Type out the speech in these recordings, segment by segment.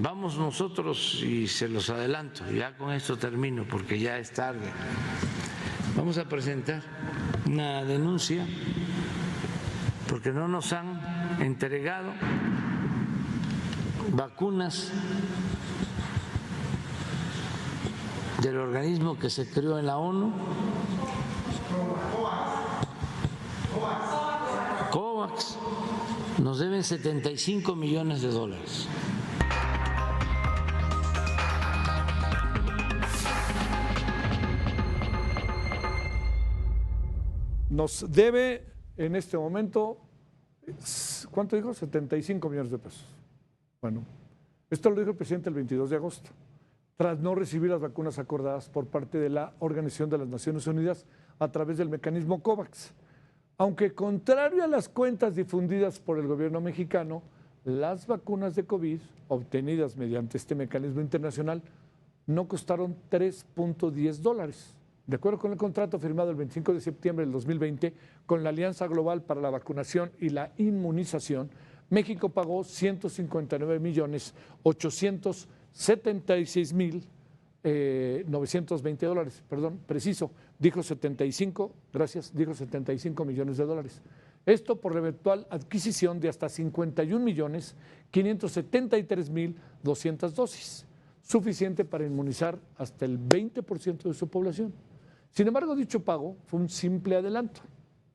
vamos nosotros, y se los adelanto, ya con esto termino porque ya es tarde, vamos a presentar una denuncia porque no nos han entregado vacunas del organismo que se creó en la ONU, COVAX. Nos deben $75 millones. Nos debe en este momento, ¿cuánto dijo? 75 millones de pesos. Bueno, esto lo dijo el presidente el 22 de agosto, tras no recibir las vacunas acordadas por parte de la Organización de las Naciones Unidas a través del mecanismo COVAX. Aunque contrario a las cuentas difundidas por el gobierno mexicano, las vacunas de COVID obtenidas mediante este mecanismo internacional no costaron $3.10. De acuerdo con el contrato firmado el 25 de septiembre del 2020 con la Alianza Global para la Vacunación y la Inmunización, México pagó $159.876.920, perdón, preciso, dijo 75, gracias, dijo $75 millones. Esto por la eventual adquisición de hasta 51.573.200 dosis, suficiente para inmunizar hasta el 20% de su población. Sin embargo, dicho pago fue un simple adelanto,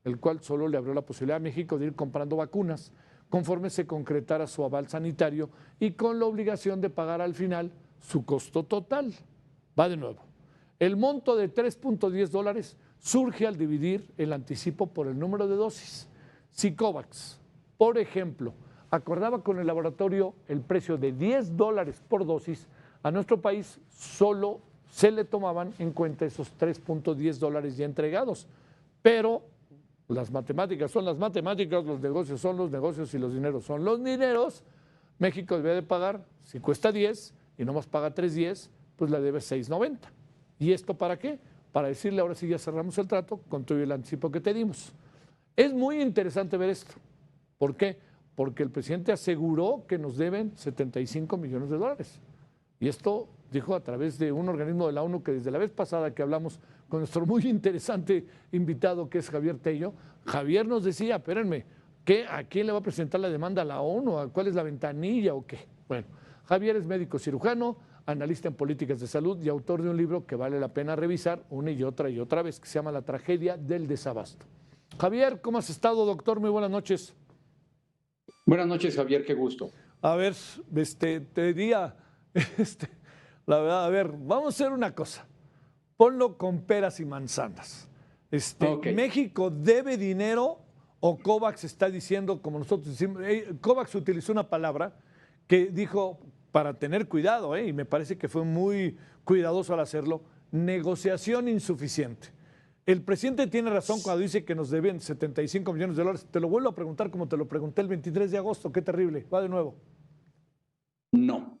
el cual solo le abrió la posibilidad a México de ir comprando vacunas conforme se concretara su aval sanitario y con la obligación de pagar al final su costo total. Va de nuevo. El monto de $3.10 surge al dividir el anticipo por el número de dosis. Si COVAX, por ejemplo, acordaba con el laboratorio el precio de $10 por dosis, a nuestro país solo se le tomaban en cuenta esos $3.10 ya entregados. Pero las matemáticas son las matemáticas, los negocios son los negocios y los dineros son los dineros. México debe de pagar, si cuesta 10 y nomás paga 3.10, pues le debe 6.90. ¿Y esto para qué? Para decirle ahora sí ya cerramos el trato con todo el anticipo que te dimos. Es muy interesante ver esto. ¿Por qué? Porque el presidente aseguró que nos deben $75 millones. Y esto dijo a través de un organismo de la ONU que desde la vez pasada que hablamos con nuestro muy interesante invitado que es Javier Tello, Javier nos decía, espérenme, ¿a quién le va a presentar la demanda a la ONU? ¿Cuál es la ventanilla o qué? Bueno, Javier es médico cirujano, analista en políticas de salud y autor de un libro que vale la pena revisar una y otra vez, que se llama La tragedia del desabasto. Javier, ¿cómo has estado, doctor? Muy buenas noches. Buenas noches, Javier, qué gusto. A ver, te diría, la verdad, a ver, vamos a hacer una cosa. Ponlo con peras y manzanas. Okay. ¿México debe dinero o COVAX está diciendo, como nosotros decimos, COVAX utilizó una palabra que dijo, para tener cuidado, y me parece que fue muy cuidadoso al hacerlo, negociación insuficiente. El presidente tiene razón cuando dice que nos deben $75 millones. Te lo vuelvo a preguntar como te lo pregunté el 23 de agosto. Qué terrible. Va de nuevo. No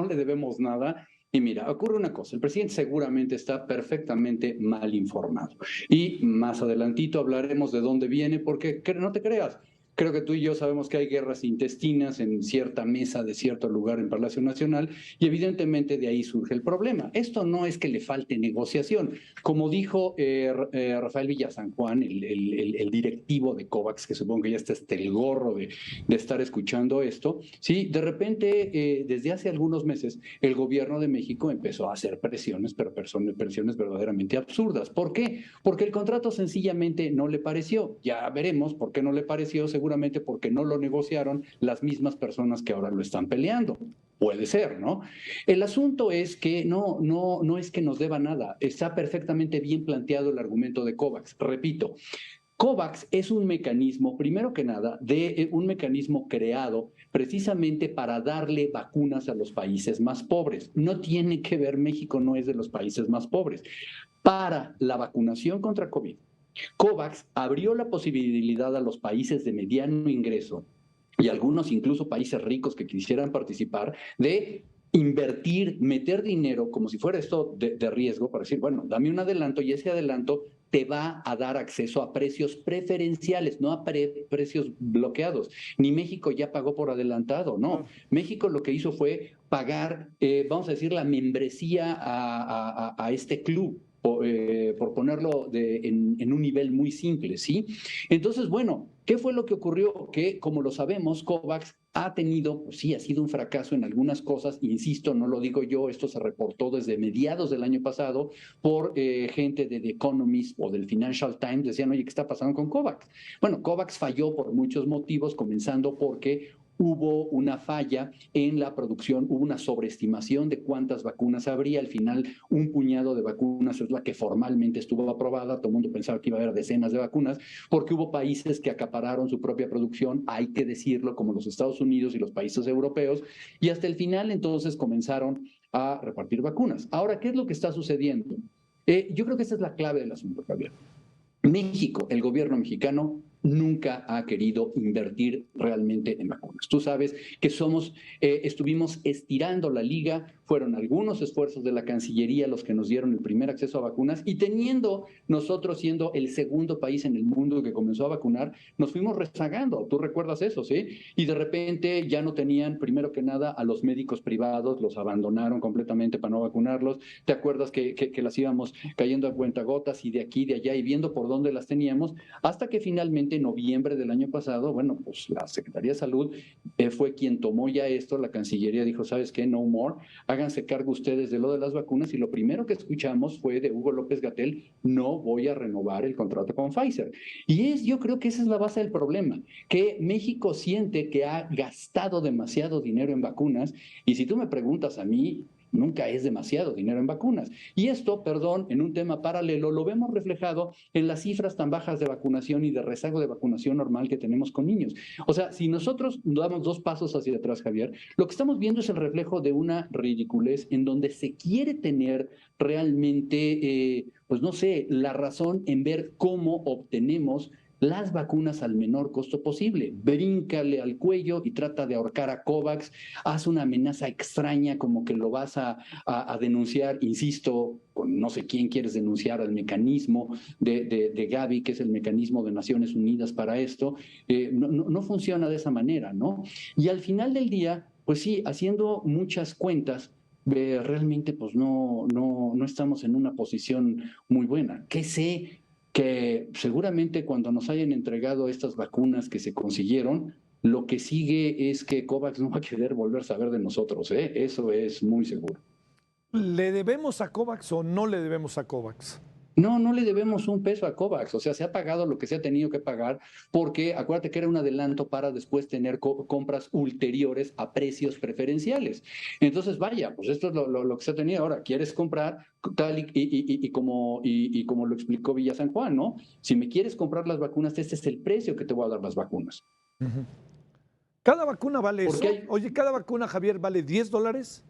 le debemos nada. Y mira, ocurre una cosa, el presidente seguramente está perfectamente mal informado. Y más adelantito hablaremos de dónde viene, porque no te creas, creo que tú y yo sabemos que hay guerras intestinas en cierta mesa de cierto lugar en Palacio Nacional y evidentemente de ahí surge el problema. Esto no es que le falte negociación. Como dijo Rafael Villasan Juan, el directivo de COVAX, que supongo que ya está hasta el gorro de estar escuchando esto, sí, de repente, desde hace algunos meses, el gobierno de México empezó a hacer presiones, pero presiones verdaderamente absurdas. ¿Por qué? Porque el contrato sencillamente no le pareció. Ya veremos por qué no le pareció, seguramente porque no lo negociaron las mismas personas que ahora lo están peleando. Puede ser, ¿no? El asunto es que no es que nos deba nada. Está perfectamente bien planteado el argumento de COVAX. Repito, COVAX es un mecanismo, primero que nada, un mecanismo creado precisamente para darle vacunas a los países más pobres. No tiene que ver, México no es de los países más pobres. Para la vacunación contra COVID, COVAX abrió la posibilidad a los países de mediano ingreso y algunos incluso países ricos que quisieran participar de invertir, meter dinero como si fuera esto de riesgo para decir, bueno, dame un adelanto y ese adelanto te va a dar acceso a precios preferenciales, no a precios bloqueados. Ni México ya pagó por adelantado, no. México lo que hizo fue pagar, vamos a decir, la membresía a este club. Por ponerlo en un nivel muy simple, ¿sí? Entonces, bueno, ¿qué fue lo que ocurrió? Que, como lo sabemos, COVAX ha tenido, pues sí, ha sido un fracaso en algunas cosas, insisto, no lo digo yo, esto se reportó desde mediados del año pasado por gente de The Economist o del Financial Times, decían, oye, ¿qué está pasando con COVAX? Bueno, COVAX falló por muchos motivos, comenzando porque hubo una falla en la producción, hubo una sobreestimación de cuántas vacunas habría. Al final, un puñado de vacunas es la que formalmente estuvo aprobada. Todo el mundo pensaba que iba a haber decenas de vacunas, porque hubo países que acapararon su propia producción, hay que decirlo, como los Estados Unidos y los países europeos, y hasta el final entonces comenzaron a repartir vacunas. Ahora, ¿qué es lo que está sucediendo? Yo creo que esa es la clave del asunto, Javier. México, el gobierno mexicano, nunca ha querido invertir realmente en vacunas. Tú sabes que estuvimos estirando la liga, fueron algunos esfuerzos de la Cancillería los que nos dieron el primer acceso a vacunas, y teniendo nosotros siendo el segundo país en el mundo que comenzó a vacunar, nos fuimos rezagando. Tú recuerdas eso, ¿sí? Y de repente ya no tenían, primero que nada, a los médicos privados, los abandonaron completamente para no vacunarlos. ¿Te acuerdas que las íbamos cayendo a cuentagotas y de aquí, de allá, y viendo por dónde las teníamos? Hasta que finalmente en noviembre del año pasado, bueno, pues la Secretaría de Salud fue quien tomó ya esto. La Cancillería dijo, ¿sabes qué? No more, háganse cargo ustedes de lo de las vacunas, y lo primero que escuchamos fue de Hugo López-Gatell, no voy a renovar el contrato con Pfizer. Y yo creo que esa es la base del problema, que México siente que ha gastado demasiado dinero en vacunas, y si tú me preguntas a mí, nunca es demasiado dinero en vacunas. Y esto, perdón, en un tema paralelo, lo vemos reflejado en las cifras tan bajas de vacunación y de rezago de vacunación normal que tenemos con niños. O sea, si nosotros damos dos pasos hacia atrás, Javier, lo que estamos viendo es el reflejo de una ridiculez en donde se quiere tener realmente, pues no sé, la razón en ver cómo obtenemos las vacunas al menor costo posible. Bríncale al cuello y trata de ahorcar a COVAX, haz una amenaza extraña como que lo vas a denunciar, insisto, con no sé quién quieres denunciar, al mecanismo de Gavi, que es el mecanismo de Naciones Unidas para esto. No funciona de esa manera, ¿no? Y al final del día, pues sí, haciendo muchas cuentas, realmente pues no estamos en una posición muy buena. ¿Qué sé? Que seguramente cuando nos hayan entregado estas vacunas que se consiguieron, lo que sigue es que COVAX no va a querer volver a saber de nosotros, ¿eh? Eso es muy seguro. ¿Le debemos a COVAX o no le debemos a COVAX? No le debemos un peso a COVAX, o sea, se ha pagado lo que se ha tenido que pagar, porque acuérdate que era un adelanto para después tener compras ulteriores a precios preferenciales. Entonces, vaya, pues esto es lo que se ha tenido. Ahora, ¿quieres comprar tal y como lo explicó Villa San Juan, ¿no? Si me quieres comprar las vacunas, este es el precio que te voy a dar las vacunas. ¿Cada vacuna vale eso? Oye, ¿cada vacuna, Javier, vale $10?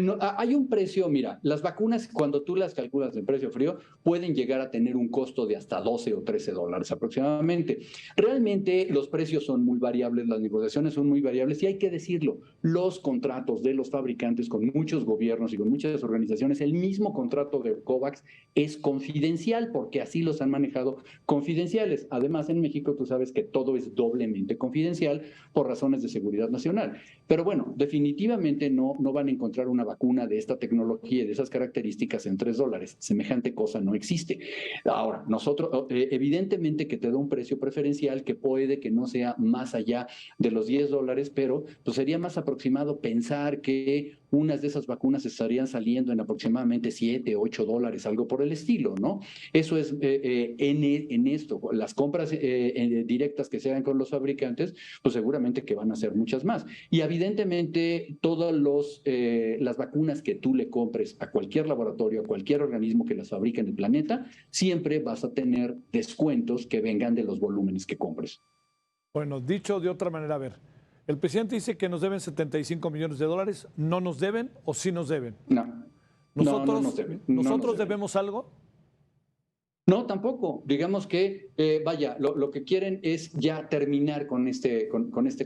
No, hay un precio, mira, las vacunas, cuando tú las calculas en precio frío, pueden llegar a tener un costo de hasta $12 o $13 aproximadamente. Realmente los precios son muy variables, las negociaciones son muy variables, y hay que decirlo, los contratos de los fabricantes con muchos gobiernos y con muchas organizaciones, el mismo contrato de COVAX es confidencial, porque así los han manejado confidenciales. Además, en México tú sabes que todo es doblemente confidencial por razones de seguridad nacional. Pero bueno, definitivamente no van a encontrar una vacuna de esta tecnología y de esas características en $3. Semejante cosa no existe. Ahora, nosotros, evidentemente que te da un precio preferencial que puede que no sea más allá de los $10, pero pues sería más aproximado pensar que unas de esas vacunas estarían saliendo en aproximadamente $7, $8, algo por el estilo, ¿no? Eso es en esto. Las compras directas que se hagan con los fabricantes, pues seguramente que van a ser muchas más. Y evidentemente todas las vacunas que tú le compres a cualquier laboratorio, a cualquier organismo que las fabrique en el planeta, siempre vas a tener descuentos que vengan de los volúmenes que compres. Bueno, dicho de otra manera, a ver, el presidente dice que nos deben $75 millones. ¿No nos deben o sí nos deben? No. ¿Nosotros, no nos deben. ¿nosotros debemos algo? No, tampoco. Digamos que, vaya, lo que quieren es ya terminar con este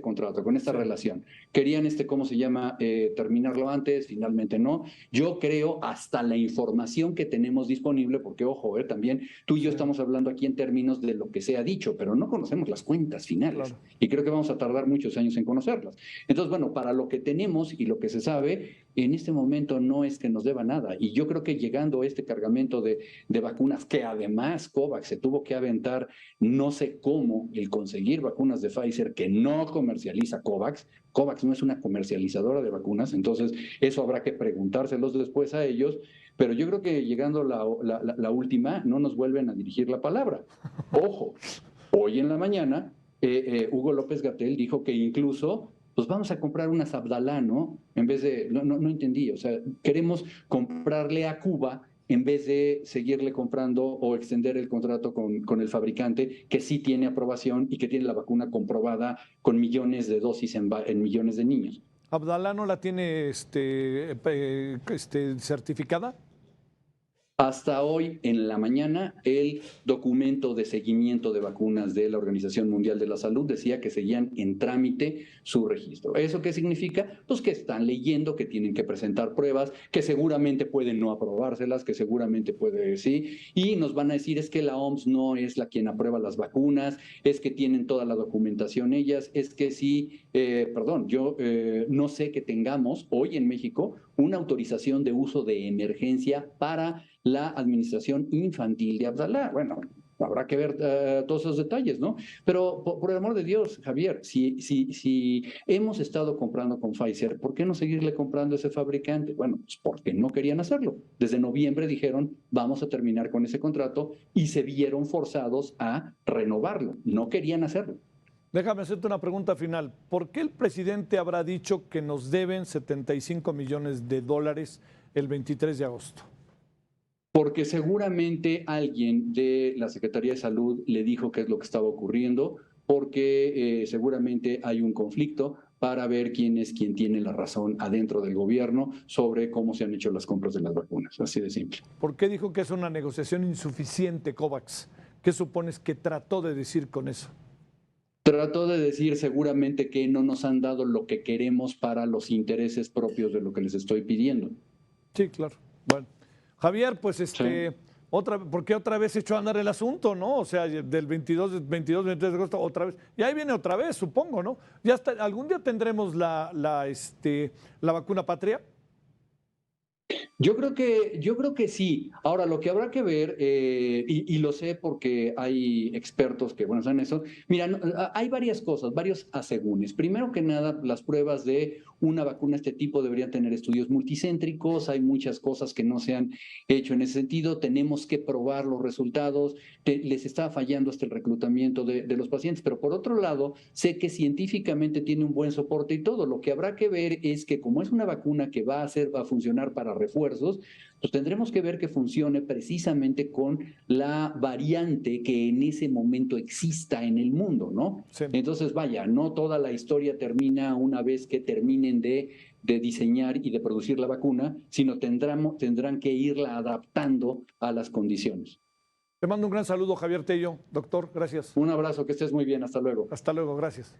contrato, con esta relación. Querían, ¿cómo se llama? Terminarlo antes, finalmente no. Yo creo, hasta la información que tenemos disponible, porque ojo, también tú y yo estamos hablando aquí en términos de lo que se ha dicho, pero no conocemos las cuentas finales. Claro. Y creo que vamos a tardar muchos años en conocerlas. Entonces, bueno, para lo que tenemos y lo que se sabe, en este momento no es que nos deba nada. Y yo creo que llegando este cargamento de vacunas, que además COVAX se tuvo que aventar, no sé cómo, el conseguir vacunas de Pfizer que no comercializa COVAX. COVAX no es una comercializadora de vacunas, entonces eso habrá que preguntárselos después a ellos, pero yo creo que llegando la última, no nos vuelven a dirigir la palabra. Ojo, hoy en la mañana, Hugo López-Gatell dijo que incluso pues vamos a comprar unas Abdalá, ¿no? En vez de, no entendí, o sea, queremos comprarle a Cuba en vez de seguirle comprando o extender el contrato con el fabricante que sí tiene aprobación y que tiene la vacuna comprobada con millones de dosis en millones de niños. ¿Abdalá no la tiene certificada? Hasta hoy en la mañana, el documento de seguimiento de vacunas de la Organización Mundial de la Salud decía que seguían en trámite su registro. ¿Eso qué significa? Pues que están leyendo, que tienen que presentar pruebas, que seguramente pueden no aprobárselas, que seguramente puede sí, y nos van a decir es que la OMS no es la quien aprueba las vacunas, es que tienen toda la documentación ellas, es que sí, yo no sé que tengamos hoy en México una autorización de uso de emergencia para la administración infantil de Abdalá. Bueno, habrá que ver todos esos detalles, ¿no? Pero por el amor de Dios, Javier, si hemos estado comprando con Pfizer, ¿por qué no seguirle comprando a ese fabricante? Bueno, pues porque no querían hacerlo. Desde noviembre dijeron, vamos a terminar con ese contrato y se vieron forzados a renovarlo. No querían hacerlo. Déjame hacerte una pregunta final. ¿Por qué el presidente habrá dicho que nos deben 75 millones de dólares el 23 de agosto? Porque seguramente alguien de la Secretaría de Salud le dijo qué es lo que estaba ocurriendo, porque seguramente hay un conflicto para ver quién es quien tiene la razón adentro del gobierno sobre cómo se han hecho las compras de las vacunas. Así de simple. ¿Por qué dijo que es una negociación insuficiente, COVAX? ¿Qué supones que trató de decir con eso? Trató de decir seguramente que no nos han dado lo que queremos para los intereses propios de lo que les estoy pidiendo. Sí, claro. Bueno, Javier, pues Sí. ¿por qué otra vez echó a andar el asunto, no? O sea, del 23 de agosto otra vez. Y ahí viene otra vez, supongo, ¿no? Ya hasta, ¿algún día tendremos la vacuna patria? Yo creo que sí. Ahora, lo que habrá que ver, y lo sé porque hay expertos que, bueno, saben eso. Mira, hay varias cosas, varios asegúnes. Primero que nada, las pruebas de una vacuna de este tipo deberían tener estudios multicéntricos. Hay muchas cosas que no se han hecho en ese sentido. Tenemos que probar los resultados. Les está fallando hasta el reclutamiento de los pacientes. Pero por otro lado, sé que científicamente tiene un buen soporte y todo. Lo que habrá que ver es que como es una vacuna que va a funcionar para refuerzos, pues tendremos que ver que funcione precisamente con la variante que en ese momento exista en el mundo, ¿no? Sí. Entonces, vaya, no toda la historia termina una vez que terminen de diseñar y de producir la vacuna, sino tendrán que irla adaptando a las condiciones. Te mando un gran saludo, Javier Tello. Doctor, gracias. Un abrazo, que estés muy bien, hasta luego. Hasta luego, gracias.